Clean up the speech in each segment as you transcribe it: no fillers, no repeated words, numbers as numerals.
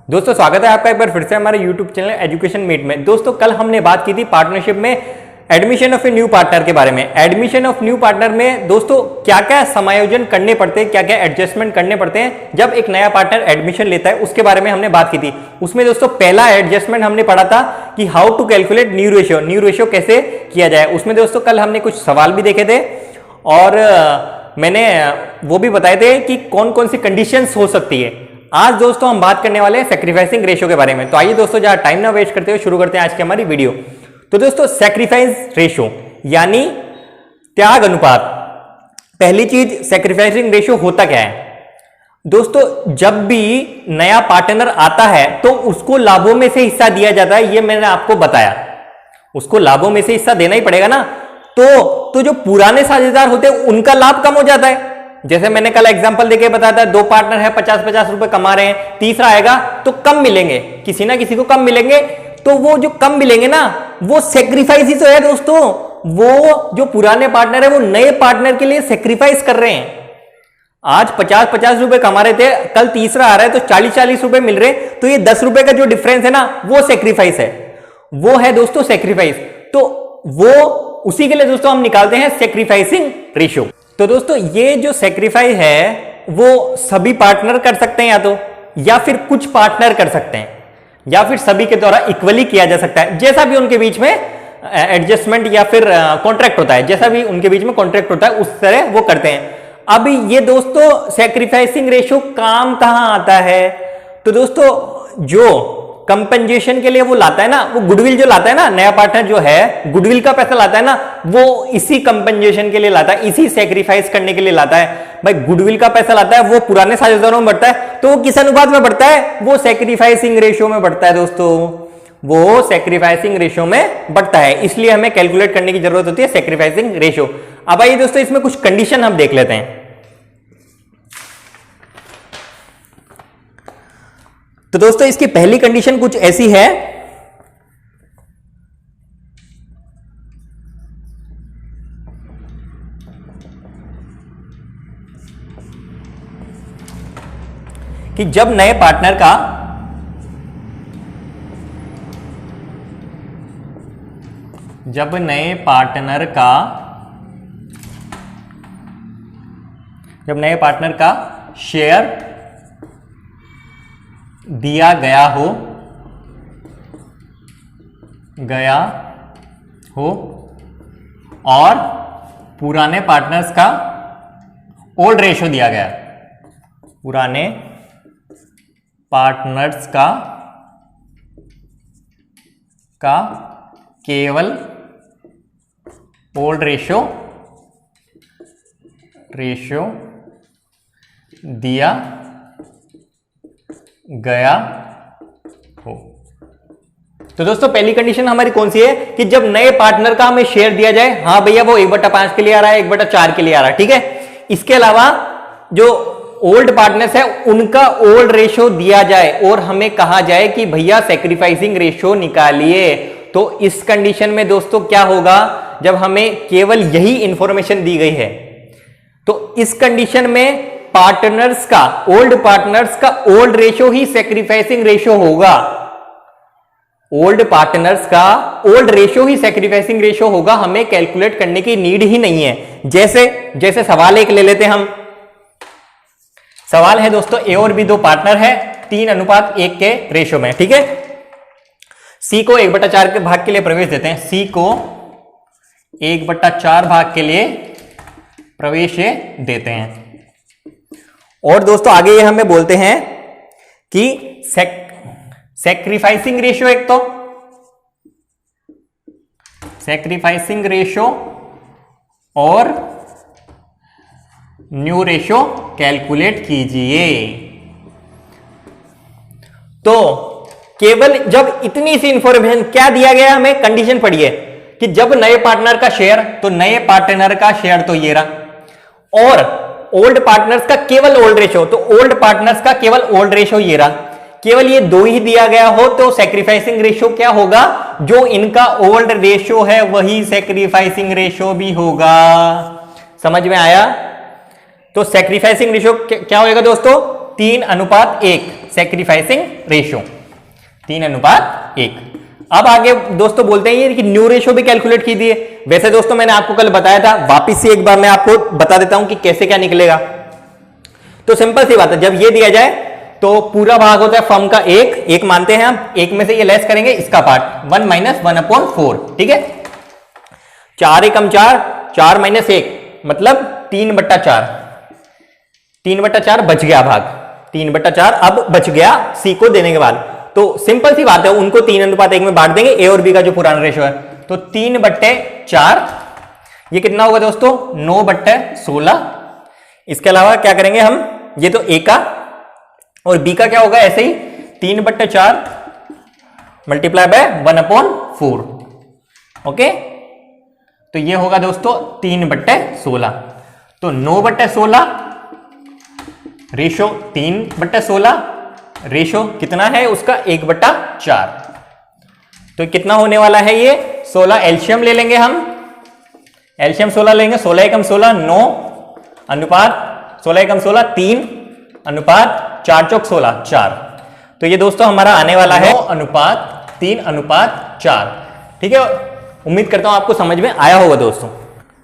दोस्तों स्वागत है आपका एक बार फिर से हमारे YouTube चैनल एजुकेशन मीट में। दोस्तों कल हमने बात की थी पार्टनरशिप में admission of a new partner के बारे में। एडमिशन ऑफ न्यू पार्टनर में दोस्तों क्या क्या समायोजन करने पड़ते हैं, क्या क्या एडजस्टमेंट करने पड़ते हैं जब एक नया पार्टनर एडमिशन लेता है, उसके बारे में हमने बात की थी। उसमें दोस्तों पहला एडजस्टमेंट हमने पढ़ा था कि how to calculate new ratio कैसे किया जाए। उसमें दोस्तों कल हमने कुछ सवाल भी देखे थे और मैंने वो भी बताए थे कि कौन कौन सी कंडीशंस हो सकती है। आज दोस्तों हम बात करने वाले हैं सैक्रिफाइसिंग रेशियो के बारे में। तो आइए दोस्तों ज्यादा टाइम ना वेस्ट करते हुए शुरू करते हैं आज की हमारी वीडियो। तो दोस्तों सैक्रिफाइस रेशियो यानी त्याग अनुपात। पहली चीज सैक्रिफाइसिंग रेशियो होता क्या है दोस्तों, जब भी नया पार्टनर आता है तो उसको लाभों में से हिस्सा दिया जाता है। ये मैंने आपको बताया, उसको लाभों में से हिस्सा देना ही पड़ेगा ना। तो जो पुराने साझेदार होते हैं उनका लाभ कम हो जाता है। जैसे मैंने कल एग्जांपल देके बताया था, दो पार्टनर है 50-50 रुपए कमा रहे हैं, तीसरा आएगा तो कम मिलेंगे, किसी ना किसी को कम मिलेंगे। तो वो जो कम मिलेंगे ना वो सेक्रीफाइस ही तो है दोस्तों। वो जो पुराने पार्टनर है वो नए पार्टनर के लिए सेक्रीफाइस कर रहे हैं। आज 50-50 रुपए कमा रहे थे, कल तीसरा आ रहा है तो 40-40 रुपए मिल रहे, तो ये 10 रुपए का जो डिफरेंस है ना वो सेक्रीफाइस है, वो है दोस्तों सेक्रीफाइस। तो वो उसी के लिए दोस्तों हम निकालते हैं सेक्रीफाइसिंग रेशियो। तो दोस्तों ये जो सेक्रीफाइस है वो सभी पार्टनर कर सकते हैं या फिर कुछ पार्टनर कर सकते हैं, या फिर सभी के द्वारा इक्वली किया जा सकता है। जैसा भी उनके बीच में एडजस्टमेंट या फिर कॉन्ट्रैक्ट होता है, जैसा भी उनके बीच में कॉन्ट्रैक्ट होता है उस तरह वो करते हैं। अब ये दोस्तों सेक्रीफाइसिंग रेशियो काम कहां आता है? तो दोस्तों जो कंपनसेशन के लिए वो लाता है ना, वो गुडविल जो लाता है ना, नया पार्टनर जो है गुडविल का पैसा लाता है ना, वो इसी कंपनसेशन के लिए लाता है, इसी सेक्रीफाइस करने के लिए लाता है। भाई गुडविल का पैसा लाता है, वो पुराने साझेदारों में बढ़ता है, तो वो किस अनुपात में बढ़ता है? वो सेक्रीफाइसिंग रेशियो में बढ़ता है दोस्तों, वो सेक्रीफाइसिंग रेशियो में बढ़ता है। इसलिए हमें कैलकुलेट करने की जरूरत होती है सेक्रीफाइसिंग रेशियो। अब आइए दोस्तों इसमें कुछ कंडीशन हम देख लेते हैं। तो दोस्तों इसकी पहली कंडीशन कुछ ऐसी है कि जब नए पार्टनर का शेयर दिया गया हो और पुराने पार्टनर्स का ओल्ड रेशियो दिया गया, पुराने पार्टनर्स का केवल ओल्ड रेशियो दिया गया हो। तो दोस्तों पहली कंडीशन हमारी कौन सी है कि जब नए पार्टनर का हमें शेयर दिया जाए, हाँ भैया वो 1/5 के लिए आ रहा है, 1/4 के लिए आ रहा है, ठीक है। इसके अलावा जो ओल्ड पार्टनर्स है उनका ओल्ड रेशियो दिया जाए और हमें कहा जाए कि भैया सेक्रीफाइसिंग रेशियो निकालिए। तो इस कंडीशन में दोस्तों क्या होगा, जब हमें केवल यही इंफॉर्मेशन दी गई है तो इस कंडीशन में पार्टनर्स का ओल्ड रेशियो ही सेक्रीफाइसिंग रेशियो होगा। ओल्ड पार्टनर्स का ओल्ड रेशियो ही सेक्रीफाइसिंग रेशियो होगा, हमें कैलकुलेट करने की नीड ही नहीं है। जैसे सवाल एक ले लेते हैं हम। सवाल है दोस्तों ए और बी दो पार्टनर है 3:1 के रेशियो में, ठीक है। सी को 1/4 के भाग के लिए प्रवेश देते हैं, सी को 1/4 भाग के लिए प्रवेश देते हैं। और दोस्तों आगे ये हमें बोलते हैं कि सेक्रीफाइसिंग रेशियो, एक तो सेक्रीफाइसिंग रेशियो और न्यू रेशियो कैलकुलेट कीजिए। तो केवल जब इतनी सी इंफॉर्मेशन क्या दिया गया हमें, कंडीशन पढ़िए कि जब नए पार्टनर का शेयर, तो नए पार्टनर का शेयर तो ये रहा, और ओल्ड पार्टनर्स का केवल ओल्ड रेशियो, तो ओल्ड पार्टनर्स का केवल ओल्ड रेशियो ये रहा, केवल ये दो ही दिया गया हो, तो सेक्रीफाइसिंग रेशियो क्या होगा, जो इनका ओल्ड रेशियो है वही सेक्रीफाइसिंग रेशियो भी होगा। समझ में आया? तो सेक्रीफाइसिंग रेशियो क्या होगा दोस्तों, 3:1 सैक्रिफाइसिंग रेशियो, 3:1। अब आगे दोस्तों बोलते हैं ये कि न्यू रेशियो भी कैलकुलेट कीजिए। वैसे दोस्तों मैंने आपको कल बताया था, वापिस से एक बार मैं आपको बता देता हूं कि कैसे क्या निकलेगा। तो सिंपल सी बात है, जब ये दिया जाए तो पूरा भाग होता है फर्म का एक मानते हैं हम, एक में से ये लेस करेंगे इसका पार्ट 1 - 1/4, ठीक है। 4 एकम 4, 4 - 1 मतलब 3/4, 3/4 बच गया भाग, 3/4 अब बच गया सी को देने के बाद। तो सिंपल सी बात है, उनको 3:1 में बांट देंगे, ए और बी का जो पुराना रेशियो है। तो 3/4 ये कितना होगा दोस्तों 9/16। इसके अलावा क्या करेंगे हम, ये तो ए का और बी का क्या होगा ऐसे ही 3/4 मल्टीप्लाई बाय 1/4, ओके। तो ये होगा दोस्तों 3/16। तो 9/16 रेशो 3/16, रेशो कितना है उसका 1/4। तो कितना होने वाला है ये 16। एलसीएम ले लेंगे हम, एलसीएम 16 लेंगे, 16 एकम 16 9 अनुपात 16 एकम 16 3 अनुपात 4 चौक 16 4। तो ये दोस्तों हमारा आने वाला है 9:3:4, ठीक है। उम्मीद करता हूं आपको समझ में आया होगा दोस्तों।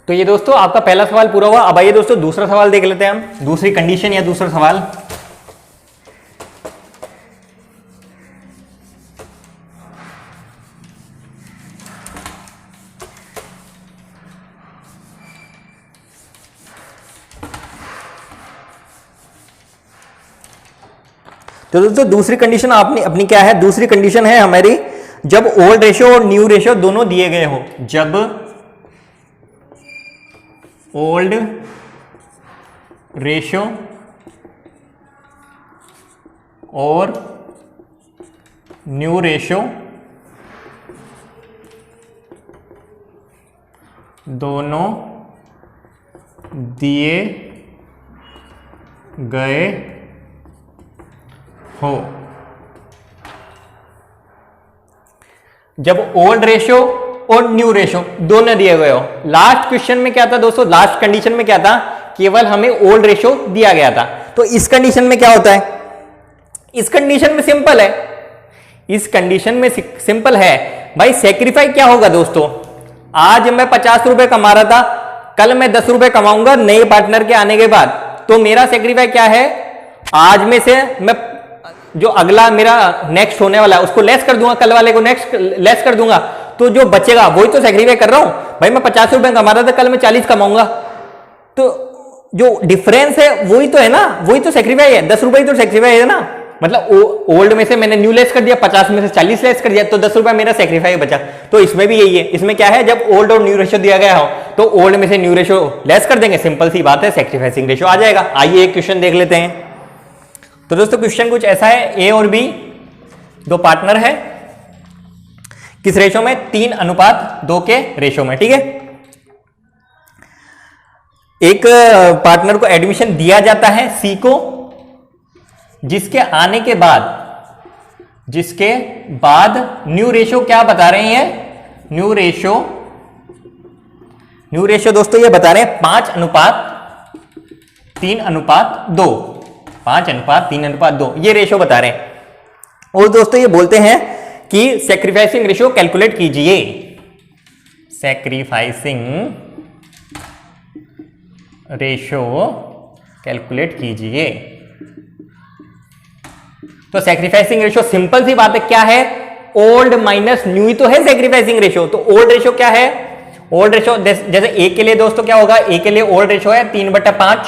तो ये दोस्तों आपका पहला सवाल पूरा हुआ। अब आइए दोस्तों दूसरा सवाल देख लेते हैं हम, दूसरी कंडीशन या दूसरा सवाल। तो दोस्तों दूसरी कंडीशन आपने अपनी क्या है, दूसरी कंडीशन है हमारी जब ओल्ड रेशियो और न्यू रेशियो दोनों दिए गए हो, जब ओल्ड रेशियो और न्यू रेशियो दोनों दिए गए हो। जब ओल्ड रेशियो और न्यू रेशियो दोनों दिए गए हो। लास्ट क्वेश्चन में क्या था दोस्तों, लास्ट कंडीशन में क्या था, केवल हमें ओल्ड रेशियो दिया गया था। तो इस कंडीशन में क्या होता है, इस कंडीशन में सिंपल है, इस कंडीशन में सिंपल है भाई। सेक्रीफाई क्या होगा दोस्तों, आज मैं 50 रुपए कमा रहा था, कल मैं 10 रुपए कमाऊंगा नए पार्टनर के आने के बाद। तो मेरा सेक्रीफाई क्या है, आज में से मैं जो अगला मेरा नेक्स्ट होने वाला है उसको लेस कर दूंगा, कल वाले को नेक्स्ट लेस कर दूंगा, तो जो बचेगा वही तो सेक्रीफाई कर रहा हूं भाई। मैं 50 रुपए कमा रहा था, कल मैं 40 कमाऊंगा, तो जो डिफरेंस है वही तो है ना, वही तो सेक्रीफाई है। 10 रुपए तो सेक्रीफाई है ना, मतलब ओल्ड में से मैंने न्यू लेस कर दिया, 50 में से 40 लेस कर दिया, तो 10 रुपए मेरा सेक्रीफाई बचा। तो इसमें भी यही है, इसमें क्या है, जब ओल्ड और न्यू रेशियो दिया गया हो तो ओल्ड में से न्यू रेशियो लेस कर देंगे, सिंपल सी बात है, सेक्रीफाइसिंग रेशियो आ जाएगा। आइए एक क्वेश्चन देख लेते हैं। तो दोस्तों क्वेश्चन कुछ ऐसा है, ए और बी दो पार्टनर है, किस रेशो में, 3:2 के रेशो में, ठीक है। एक पार्टनर को एडमिशन दिया जाता है सी को, जिसके आने के बाद न्यू रेशो क्या बता रहे हैं, न्यू रेशो दोस्तों ये बता रहे हैं 5:3:2, 5:3:2 ये रेशो बता रहे हैं। और दोस्तों ये बोलते हैं कि सैक्रिफाइसिंग रेशियो कैलकुलेट कीजिए, सैक्रिफाइसिंग रेशियो कैलकुलेट कीजिए। तो सैक्रिफाइसिंग रेशियो सिंपल सी बात है, क्या है, ओल्ड माइनस न्यू ही तो है सैक्रिफाइसिंग रेशियो। तो ओल्ड रेशियो क्या है, ओल्ड रेशियो जैसे ए के लिए दोस्तों क्या होगा, ए के लिए ओल्ड रेशियो है 3/5,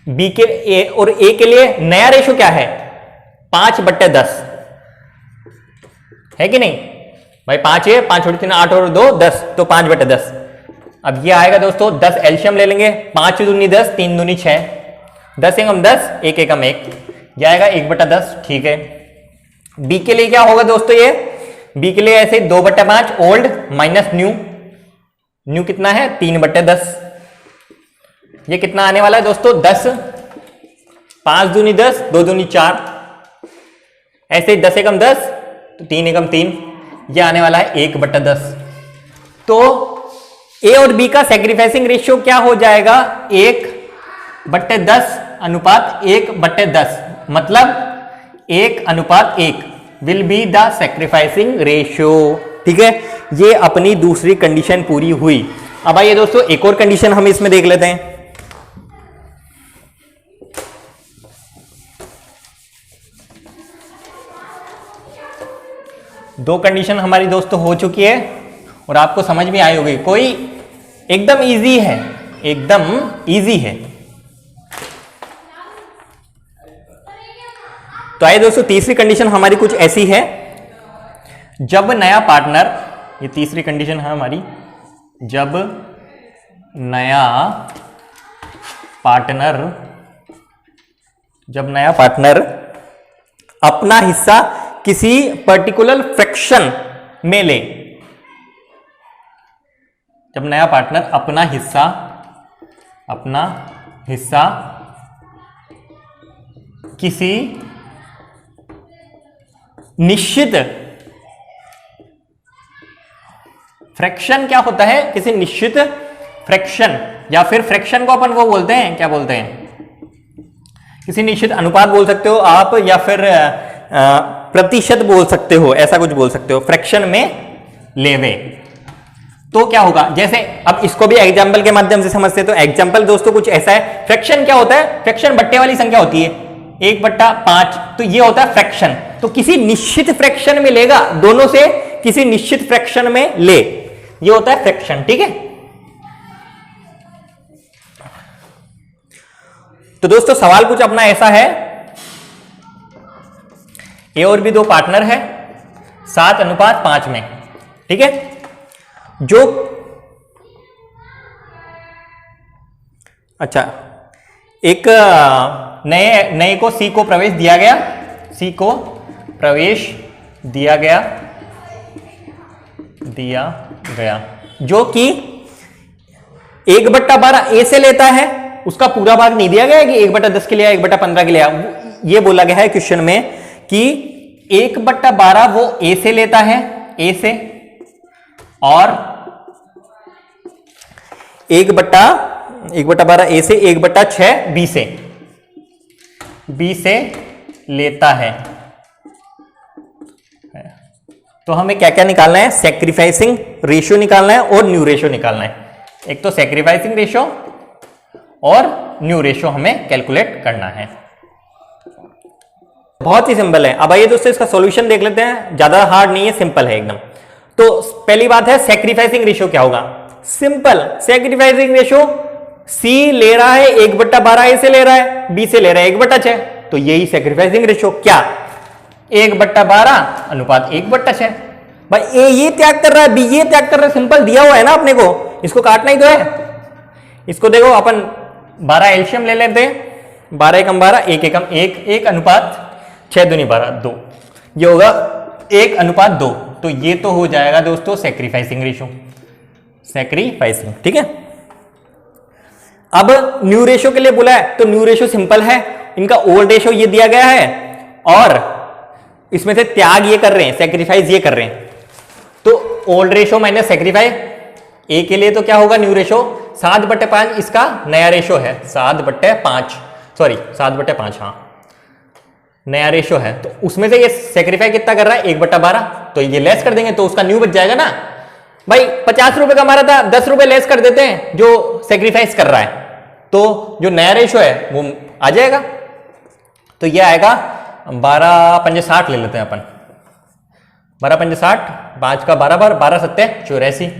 बी के ए और ए के लिए नया रेशियो क्या है 5/10 है कि नहीं भाई, 5 है, 5 और 3 8 और 2 10, तो 5/10। अब ये आएगा दोस्तों 10 एलसीएम ले लेंगे, 5 दूनी 10, 3 दूनी 6, 10 एकम 10, 1 एकम 1, यह आएगा 1/10, ठीक है। बी के लिए क्या होगा दोस्तों, ये बी के लिए ऐसे 2/5 ओल्ड माइनस न्यू, न्यू कितना है 3/10, ये कितना आने वाला है दोस्तों 10, 5 दूनी 10, 2 दूनी 4, ऐसे 10 एकम 10, तो 3 एकम 3, ये आने वाला है 1/10। तो ए और बी का सैक्रिफाइसिंग रेशियो क्या हो जाएगा 1/10 अनुपात 1/10। मतलब 1:1 will be the sacrificing ratio. ठीक है, ये अपनी दूसरी कंडीशन पूरी हुई। अब आइए दोस्तों एक और कंडीशन हम इसमें देख लेते हैं। दो कंडीशन हमारी दोस्तों हो चुकी है और आपको समझ में आई होगी। कोई एकदम इजी है, एकदम इजी है। तो आइए दोस्तों तीसरी कंडीशन हमारी कुछ ऐसी है, जब नया पार्टनर, ये तीसरी कंडीशन है हमारी, जब नया पार्टनर अपना हिस्सा किसी पर्टिकुलर फ्रैक्शन में ले, जब नया पार्टनर अपना हिस्सा किसी निश्चित फ्रैक्शन, क्या होता है, किसी निश्चित फ्रैक्शन, या फिर फ्रैक्शन को अपन वो बोलते हैं, क्या बोलते हैं, किसी निश्चित अनुपात बोल सकते हो आप, या फिर प्रतिशत बोल सकते हो, ऐसा कुछ बोल सकते हो, फ्रैक्शन में लेवे। तो क्या होगा, जैसे अब इसको भी एग्जाम्पल के माध्यम से समझते हैं। तो एग्जाम्पल दोस्तों कुछ ऐसा है, फ्रैक्शन क्या होता है, फ्रैक्शन बट्टे वाली संख्या होती है, 1/5, तो ये होता है फ्रैक्शन। तो किसी निश्चित फ्रैक्शन में लेगा, दोनों से किसी निश्चित फ्रैक्शन में ले, ये होता है फ्रैक्शन। ठीक है, तो दोस्तों सवाल कुछ अपना ऐसा है, ए और बी दो पार्टनर है 7:5 में। ठीक है, जो अच्छा एक नए को सी को प्रवेश दिया गया, जो कि 1/12 ए से लेता है, उसका पूरा भाग नहीं दिया गया है कि 1/10 के लिए 1/15 के लिए। ये बोला गया है क्वेश्चन में कि 1/12 वो ए से लेता है, ए से, और 1/12 ए से, 1/6 बी से लेता है। तो हमें क्या क्या निकालना है, सैक्रिफाइसिंग रेशियो निकालना है और न्यू रेशियो निकालना है। एक तो सैक्रिफाइसिंग रेशियो और न्यू रेशियो हमें कैलकुलेट करना है। बहुत ही सिंपल है। अब आइए दोस्तों इसका सॉल्यूशन देख लेते हैं, ज्यादा हार्ड नहीं है, सिंपल है एकदम। तो पहली बात है, सैक्रिफाइसिंग रेशियो क्या होगा, सिंपल, सैक्रिफाइसिंग रेशियो सी ले रहा है 1/12 ए से ले रहा है, बी से ले रहा है 1/6, तो यही सैक्रिफाइसिंग रेशियो, क्या 1/12 अनुपात 1/6। भाई ए ये त्याग कर रहा है, बी ये त्याग कर रहा है, सिंपल दिया हुआ है ना अपने को, इसको काटना ही तो है। इसको देखो अपन 12 एल्शियम ले लेते हैं, 12 एकम 12, 1 एकम 1, 1 अनुपात 6 दूनी 12, 2, ये होगा 1:2। तो ये तो हो जाएगा दोस्तों सैक्रिफाइसिंग रेशियो, सैक्रिफाइसिंग। ठीक है, अब न्यू रेशियो के लिए बोला है, तो न्यू रेशियो सिंपल है, इनका ओल्ड रेशियो ये दिया गया है और इसमें से त्याग ये कर रहे हैं, सैक्रिफाइस ये कर रहे हैं। तो ओल्ड रेशियो माइनस सैक्रिफाइस, ए के लिए तो क्या होगा न्यू रेशियो, 7/5 इसका नया रेशियो है, 7/5, हाँ नया रेशियो है। तो उसमें से ये सैक्रिफाइस कितना कर रहा है, 1/12, तो ये लेस कर देंगे तो उसका न्यू बच जाएगा ना। भाई 50 रुपए कमा रहा था, 10 रुपए लेस कर देते हैं जो सैक्रिफाइस कर रहा है, तो जो नया रेशियो है वो आ जाएगा। तो ये आएगा 12×5 = 60 ले लेते हैं अपन, 12×5 = 60, 5 का 12 बार, 12 × 7 = 84,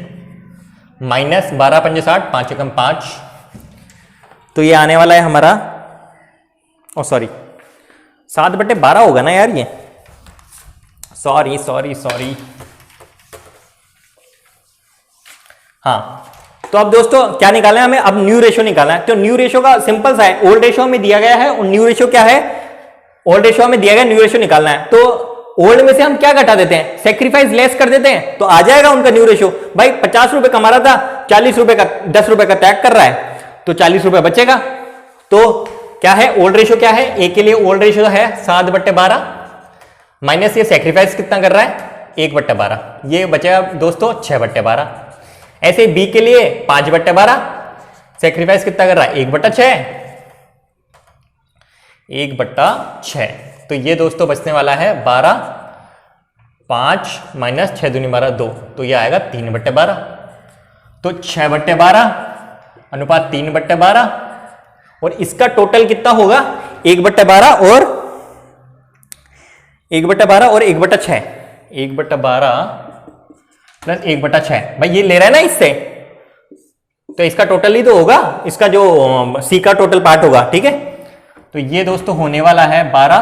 माइनस 12×5 = 60, 5 एकम 5, तो ये आने वाला है हमारा, ओ सॉरी 7/12 होगा ना यार, ये सॉरी। हाँ, तो अब दोस्तों क्या निकालना है हमें, अब न्यू रेशियो निकालना है। तो न्यू रेशियो का सिंपल सा है, ओल्ड रेशियो में दिया गया है और न्यू रेशियो क्या है, ओल्ड रेशियो में दिया गया, न्यू रेशियो निकालना है। तो ओल्ड में से हम क्या घटा देते हैं, सैक्रिफाइस लेस कर देते हैं, तो आ जाएगा उनका न्यू रेशियो। भाई 50 रुपए कमा रहा था, 40 रुपए का 10 रुपए का त्याग कर रहा है, तो 40 रुपए बचेगा। तो क्या है ओल्ड रेशियो, क्या है ए के लिए ओल्ड रेशियो है 7/12, माइनस ये सैक्रिफाइस कितना कर रहा है 1/12, ये बचेगा दोस्तों 6/12। ऐसे बी के लिए 5/12, सैक्रिफाइस कितना कर रहा है 1/6, 1/6। तो ये दोस्तों बचने वाला है 12, 5 माइनस 6 दूनी 12 2, तो ये आएगा 3/12। तो 6/12 अनुपात 3/12, और इसका टोटल कितना होगा 1/12 और 1/12 और 1/6, 1/12 प्लस 1/6। भाई ये ले रहा है ना इससे, तो इसका टोटल ही तो होगा, इसका जो सी का टोटल पार्ट होगा, ठीक है। तो ये दोस्तों होने वाला है 12,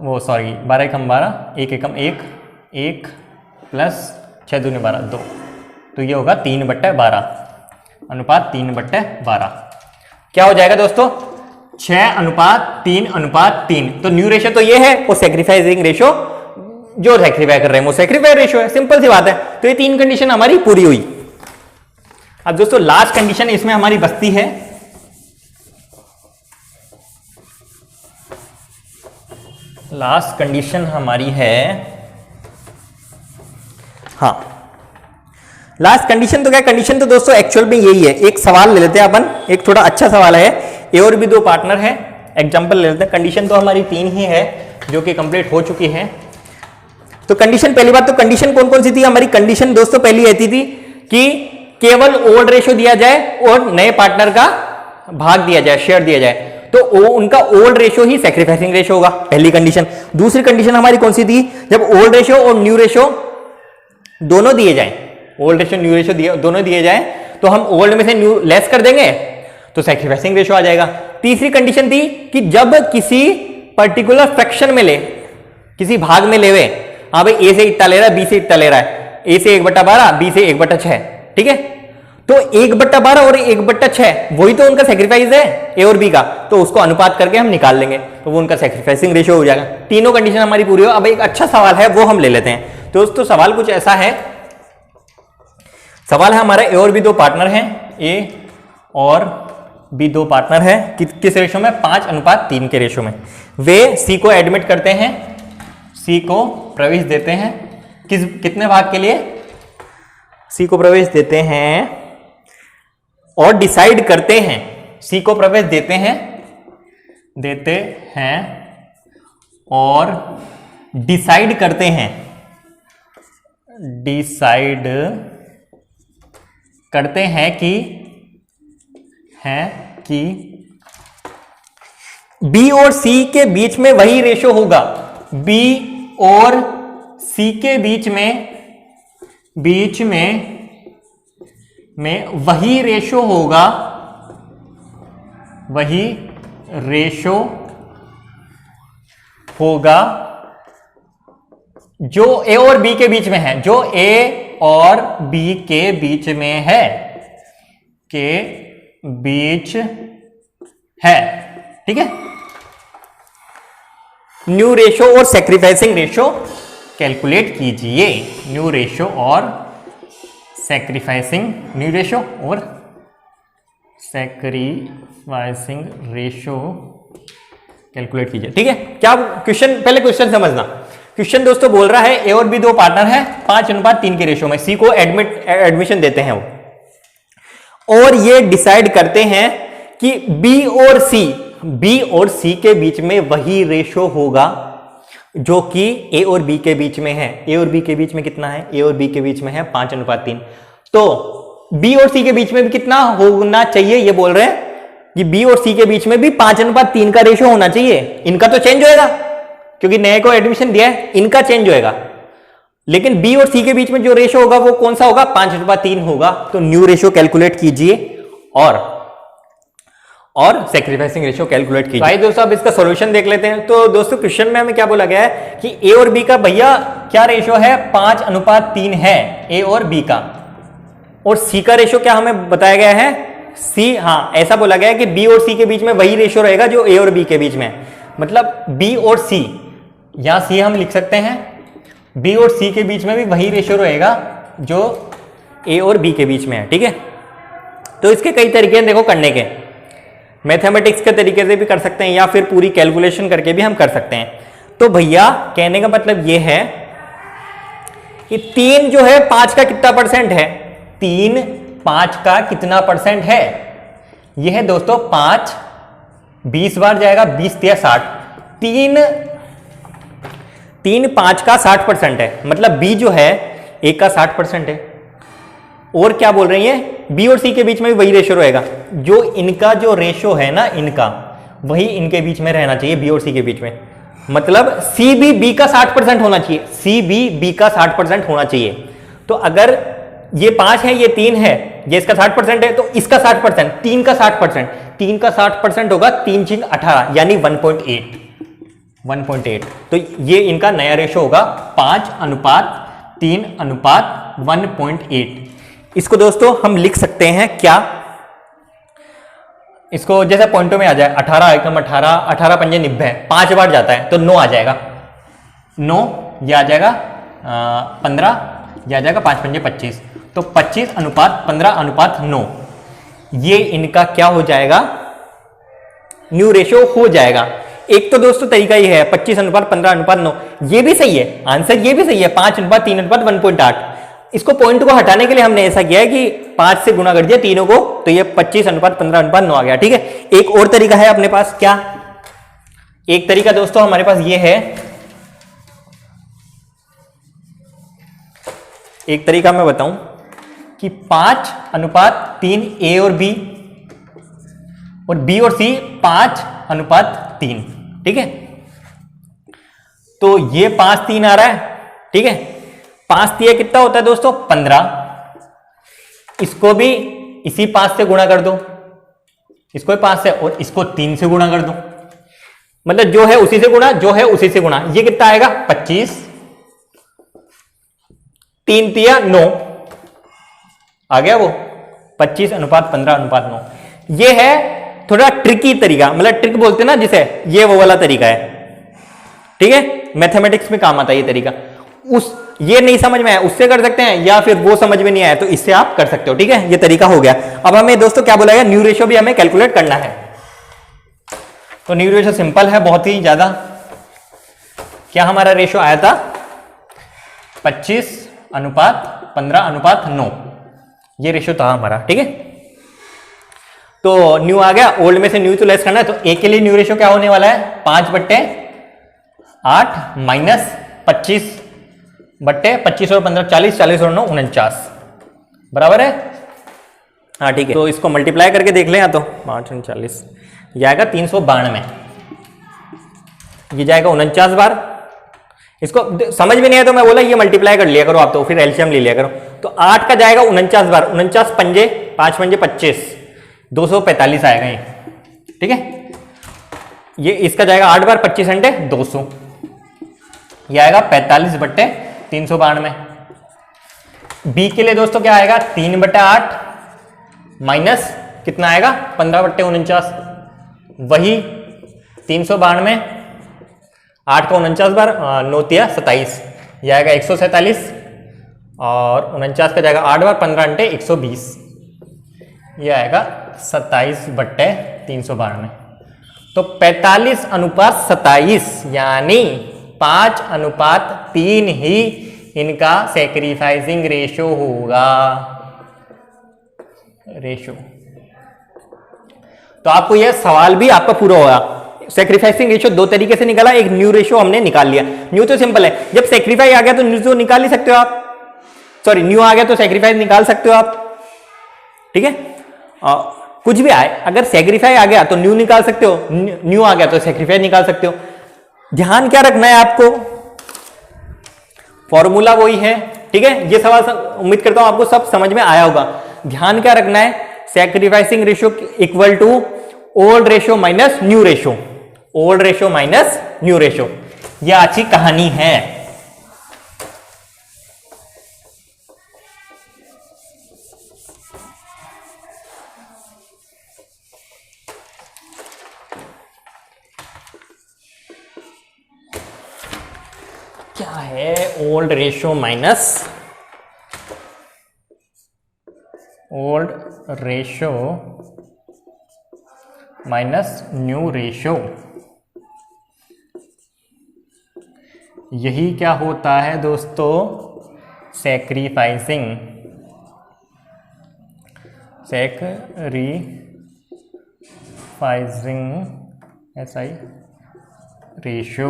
वो सॉरी 12 एकम 12, 1 एकम 1, 1 प्लस 6 दूनी 12 2, तो ये होगा 3/12 अनुपात 3/12। क्या हो जाएगा दोस्तों 6:3:3। तो न्यू रेशो तो ये है, वो सैक्रिफाइसिंग रेशो जो सैक्रिफाई कर रहे हैं वो सैक्रिफाई रेशो है, सिंपल सी बात है। तो ये 3 कंडीशन हमारी पूरी हुई। अब दोस्तों लास्ट कंडीशन इसमें हमारी बचती है, लास्ट कंडीशन हमारी है, हाँ लास्ट कंडीशन तो क्या, कंडीशन तो दोस्तों एक्चुअल में यही है। एक सवाल ले लेते हैं अपन, एक थोड़ा अच्छा सवाल है, ए और बी 2 पार्टनर है, एग्जांपल ले लेते हैं। कंडीशन तो हमारी 3 ही है जो कि कंप्लीट हो चुकी है। तो कंडीशन, पहली बात तो कंडीशन कौन कौन सी थी हमारी, कंडीशन दोस्तों पहली रहती थी कि केवल ओल्ड रेशो दिया जाए और नए पार्टनर का भाग दिया जाए, शेयर दिया जाए, तो उनका ओल्ड रेशो ही सैक्रिफाइसिंग रेशो होगा, पहली कंडीशन। दूसरी कंडीशन हमारी कौन सी थी, जब ओल्ड रेशो और न्यू रेशो दोनों दिए जाए, ओल्ड रेशो न्यू रेशो दोनों दिए जाए, तो हम ओल्ड में से न्यू लेस कर देंगे तो सैक्रिफाइसिंग रेशो आ जाएगा। तीसरी कंडीशन थी कि जब किसी पर्टिकुलर फ्रैक्शन में ले, किसी भाग में लेवे, हाँ भाई ए से इतना ले रहा है, बी से इतना ले रहा है, ए से 1/12, बी से 1/6, ठीक है। तो 1/12 और 1/6 वही तो उनका सैक्रिफाइस है ए और बी का, तो उसको अनुपात करके हम निकाल लेंगे, तो वो उनका सैक्रिफाइसिंग रेशियो हो जाएगा। तीनों कंडीशन हमारी पूरी हो। अब एक अच्छा सवाल है वो हम ले लेते हैं। तो दोस्तों सवाल कुछ ऐसा है, सवाल है हमारा ए और बी 2 पार्टनर हैं, ए और बी 2 पार्टनर है, किस रेशो में, 5:3 के रेशो में। वे सी को एडमिट करते हैं, सी को प्रवेश देते हैं, कितने भाग के लिए, सी को प्रवेश देते हैं और डिसाइड करते हैं, सी को प्रवेश देते हैं और डिसाइड करते हैं, डिसाइड करते हैं कि बी और सी के बीच में वही रेशो होगा, बी और सी के बीच में वही रेशो होगा, वही रेशो होगा जो ए और बी के बीच में है, जो ए और बी के बीच में है, के बीच है, ठीक है। न्यू रेशो और सैक्रिफाइसिंग रेशो कैलकुलेट कीजिए, न्यू रेशो और सैक्रिफाइसिंग, न्यू रेशो और सैक्रिफाइसिंग रेशो कैलकुलेट कीजिए, ठीक है। क्या क्वेश्चन, पहले क्वेश्चन समझना। क्वेश्चन दोस्तों बोल रहा है ए और बी 2 पार्टनर है, 5:3 के रेशो में, सी को एडमिशन देते हैं वो, और ये डिसाइड करते हैं कि बी और सी के बीच में वही रेशो होगा जो कि ए और बी के बीच में है। ए और बी के बीच में कितना है, ए और बी के बीच में है 5:3। तो बी और सी के बीच में भी कितना होना चाहिए, ये बोल रहे हैं कि बी और सी के बीच में भी 5:3 का रेशो होना चाहिए। इनका तो चेंज होएगा क्योंकि नए को एडमिशन दिया है, इनका चेंज होएगा, लेकिन बी और सी के बीच में जो रेशो होगा वो कौन सा होगा, 5:3 होगा। तो न्यू रेशो कैलकुलेट कीजिए और सैक्रिफाइसिंग रेशो कैलकुलेट कीजिए। भाई दोस्तों अब इसका सॉल्यूशन देख लेते हैं। तो दोस्तों क्वेश्चन में हमें क्या बोला गया है कि ए और बी का भैया क्या रेशो है, 5:3 है ए और बी का, और सी का रेशो क्या हमें बताया गया है, सी, हाँ ऐसा बोला गया है कि बी और सी के बीच में वही रेशो रहेगा जो ए और बी के बीच में, मतलब बी और सी, यहां सी हम लिख सकते हैं, बी और सी के बीच में भी वही रेशो रहेगा जो ए और बी के बीच में है, ठीक है। तो इसके कई तरीके हैं देखो करने के, मैथमेटिक्स के तरीके से भी कर सकते हैं या फिर पूरी कैलकुलेशन करके भी हम कर सकते हैं। तो भैया कहने का मतलब ये है कि 3 जो है 5 का कितना परसेंट है, 3 5 का कितना परसेंट है, यह है दोस्तों 5 20 बार जाएगा, 20 या 60, 3 5 का 60% है, मतलब बी जो है ए का 60% है। और क्या बोल रही है, बी और सी के बीच में भी वही रेशो रहेगा, जो इनका जो रेशो है ना, इनका वही इनके बीच में रहना चाहिए, बी और सी के बीच में। मतलब सी भी बी का 60% होना चाहिए, सी भी बी का 60% होना चाहिए। तो अगर ये 5 है, ये 3 है, ये इसका 60% है, तो इसका 60%, 3 का 60%, 3 का 60% होगा 3 6 18, यानी 1.8। तो ये इनका नया रेशो होगा 5:3:1.8। इसको दोस्तों हम लिख सकते हैं क्या, इसको जैसे पॉइंटों में आ जाए, 18 एकम 18, 18 पंजे 90, 5 बार जाता है तो 9 आ जाएगा, 9 ये आ जाएगा 15, ये आ जाएगा 5 पंजे 25, तो 25:15:9 ये इनका क्या हो जाएगा, न्यू रेशो हो जाएगा। एक तो दोस्तों तरीका ही है 25:15:9, ये भी सही है आंसर, ये भी सही है 5:3:1.8। इसको पॉइंट को हटाने के लिए हमने ऐसा किया है कि 5 से गुणा कर दिया तीनों को, तो ये 25:15:9 आ गया। ठीक है, एक और तरीका है अपने पास, क्या एक तरीका दोस्तों हमारे पास ये है, एक तरीका मैं बताऊं कि 5:3 ए और बी, और बी और सी 5:3। ठीक है, तो ये 5:3 आ रहा है। ठीक है, 5 कितना होता है दोस्तों, 15। इसको भी इसी 5 से गुणा कर दो, इसको 5 से, और इसको 3 से गुणा कर दो, मतलब जो है उसी से गुणा, जो है उसी से गुणा, ये कितना आएगा 25, 3 तिया 9 आ गया, वो 25:15:9। ये है थोड़ा ट्रिकी तरीका, मतलब ट्रिक बोलते हैं ना जिसे, ये वो वाला तरीका है। ठीक है, मैथमेटिक्स में काम आता है ये तरीका। उस ये नहीं समझ में आया उससे कर सकते हैं, या फिर वो समझ में नहीं आया तो इससे आप कर सकते हो। ठीक है, ये तरीका हो गया। अब हमें दोस्तों क्या बोला गया, न्यू रेशो भी हमें कैलकुलेट करना है। तो न्यू रेशो सिंपल है बहुत ही ज्यादा। क्या हमारा रेशो आया था, 25:15:9, ये रेशो था हमारा। ठीक है, तो न्यू आ गया, ओल्ड में से न्यू तो लेस करना है, तो ए के लिए न्यू रेशो क्या होने वाला है, 5/8 माइनस 25/25 और 15 40, 40 और 9 49 बराबर है। हाँ ठीक है, तो इसको मल्टीप्लाई करके देख लें, या तो 5 40 जाएगा 392, ये जाएगा 49 बार। इसको समझ में नहीं है तो मैं बोला ये मल्टीप्लाई कर लिया करो आप, तो फिर एलसीएम ले लिया करो। तो 8 का जाएगा 49 बार, 49 पंजे 5 पंजे 25, 245 आएगा ये। ठीक है, ये इसका जाएगा 8 बार, 25 घंटे 200, ये आएगा 45/392। बी के लिए दोस्तों क्या आएगा, 3/8 माइनस कितना आएगा, 15/49, वही 392, 8 का 49 बार, 9 तिया 27, यह आएगा 147, और 49 का जाएगा 8 बार, 15 घंटे 120, यह आएगा 27/392। तो 45:27 यानी 5:3 ही इनका सैक्रिफाइसिंग रेशो होगा, रेशो। तो आपको यह सवाल भी आपका पूरा होगा। सैक्रिफाइसिंग रेशो दो तरीके से निकाला, एक न्यू रेशो हमने निकाल लिया। न्यू तो सिंपल है, जब सैक्रिफाई आ गया तो न्यू तो निकाल ही सकते हो आप, सॉरी न्यू आ गया तो सैक्रिफाइस निकाल सकते हो आप। ठीक है, कुछ भी आए, अगर सैक्रिफाई आ गया तो न्यू निकाल सकते हो, न्यू आ गया तो सैक्रिफाई निकाल सकते हो। ध्यान क्या रखना है आपको, फॉर्मूला वही है। ठीक है, ये सवाल उम्मीद करता हूं आपको सब समझ में आया होगा। ध्यान क्या रखना है, sacrificing ratio equal to old ratio minus new ratio, old ratio minus new ratio, यह अच्छी कहानी है। क्या है old ratio minus old ratio minus new ratio, यही क्या होता है दोस्तों, सैक्रिफाइसिंग SI रेशियो।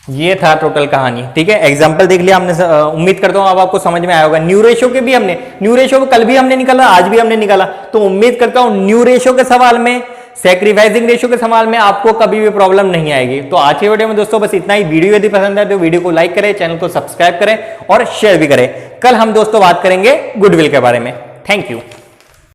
ये था टोटल कहानी, ठीक है। एग्जांपल देख लिया हमने, उम्मीद करता हूं अब आपको समझ में आया होगा। न्यू रेशियो के भी हमने, न्यू रेशियो कल भी हमने निकाला, आज भी हमने निकाला, तो उम्मीद करता हूं न्यू रेशियो के सवाल में, सैक्रिफाइसिंग रेशियो के सवाल में आपको कभी भी प्रॉब्लम नहीं आएगी। तो आज के वीडियो में दोस्तों बस इतना ही। वीडियो यदि पसंद है तो वीडियो को लाइक करें, चैनल को सब्सक्राइब करें और शेयर भी करें। कल हम दोस्तों बात करेंगे गुडविल के बारे में। Thank you.